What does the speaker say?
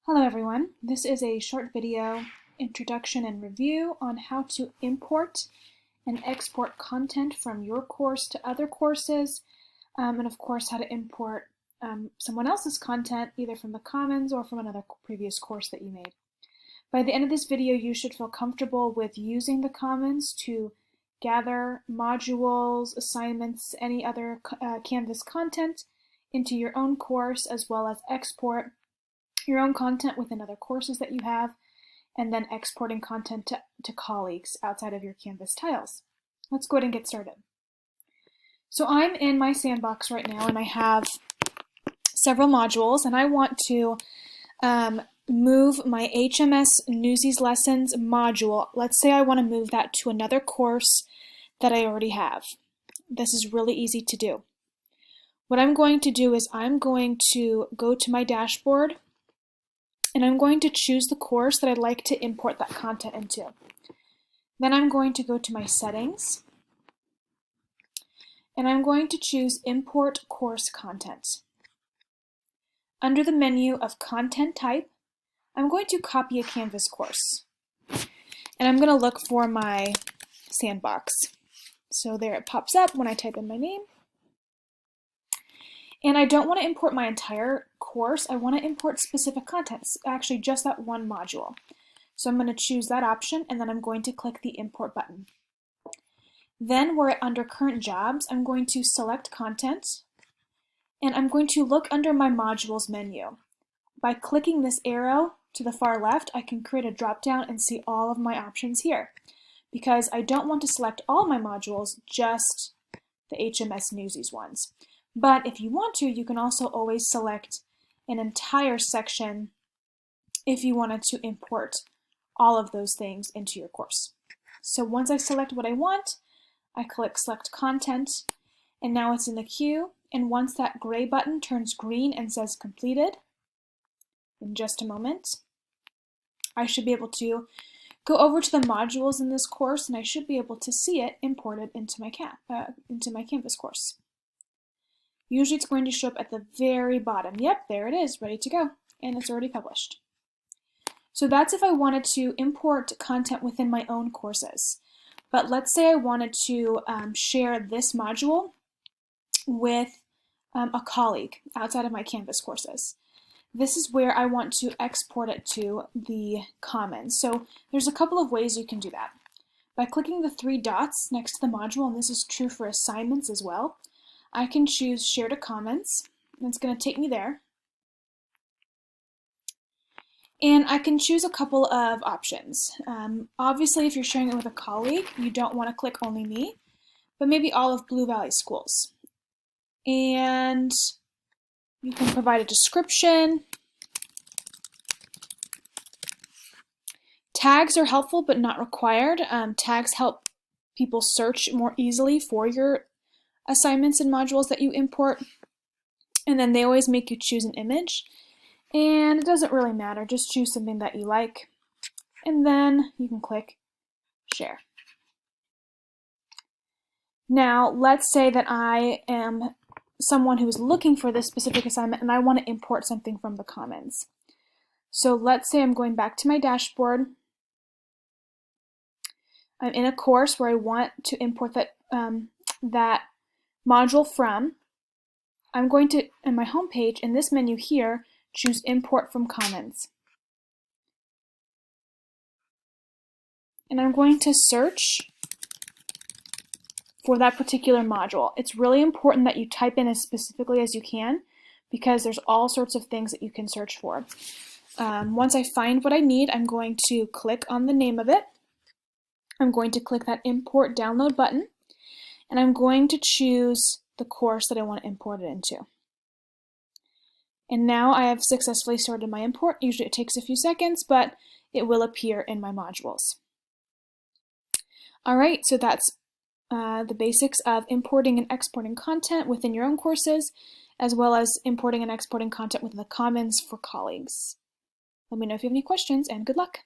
Hello everyone, this is a short video introduction and review on how to import and export content from your course to other courses, and of course how to import someone else's content either from the Commons or from another previous course that you made. By the end of this video you should feel comfortable with using the Commons to gather modules, assignments, any other Canvas content into your own course, as well as export your own content within other courses that you have, and then exporting content to colleagues outside of your Canvas tiles. Let's go ahead and get started. So I'm in my sandbox right now and I have several modules, and I want to move my HMS Newsies Lessons module. Let's say I want to move that to another course that I already have. This is really easy to do. What I'm going to do is I'm going to go to my dashboard and I'm going to choose the course that I'd like to import that content into. Then I'm going to go to my settings and I'm going to choose Import Course Content. Under the menu of Content Type, I'm going to copy a Canvas course. And I'm going to look for my sandbox. So there it pops up when I type in my name. And I don't want to import my entire course, I want to import specific contents, actually just that one module. So I'm going to choose that option and then I'm going to click the import button. Then we're under current jobs, I'm going to select content and I'm going to look under my modules menu. By clicking this arrow to the far left, I can create a drop down and see all of my options here. Because I don't want to select all my modules, just the HMS Newsies ones. But if you want to, you can also always select an entire section if you wanted to import all of those things into your course. So once I select what I want, I click Select Content, and now it's in the queue. And once that gray button turns green and says Completed, in just a moment, I should be able to go over to the modules in this course, and I should be able to see it imported into my Canvas course. Usually it's going to show up at the very bottom. Yep, there it is, ready to go, and it's already published. So that's if I wanted to import content within my own courses. But let's say I wanted to share this module with a colleague outside of my Canvas courses. This is where I want to export it to the Commons. So there's a couple of ways you can do that. By clicking the three dots next to the module, and this is true for assignments as well, I can choose Share to Commons, and it's going to take me there. And I can choose a couple of options. Obviously, if you're sharing it with a colleague, you don't want to click Only Me, but maybe all of Blue Valley Schools. And you can provide a description. Tags are helpful, but not required. Tags help people search more easily for your assignments and modules that you import, and then they always make you choose an image, and it doesn't really matter, just choose something that you like, and then you can click Share. Now let's say that I am someone who is looking for this specific assignment and I want to import something from the Commons. So let's say I'm going back to my dashboard. I'm in a course where I want to import that module from. I'm going to, in my home page, in this menu here, choose Import from Commons. And I'm going to search for that particular module. It's really important that you type in as specifically as you can, because there's all sorts of things that you can search for. Once I find what I need, I'm going to click on the name of it. I'm going to click that Import Download button, and I'm going to choose the course that I want to import it into. And now I have successfully started my import. Usually it takes a few seconds, but it will appear in my modules. Alright, so that's the basics of importing and exporting content within your own courses, as well as importing and exporting content within the Commons for colleagues. Let me know if you have any questions, and good luck!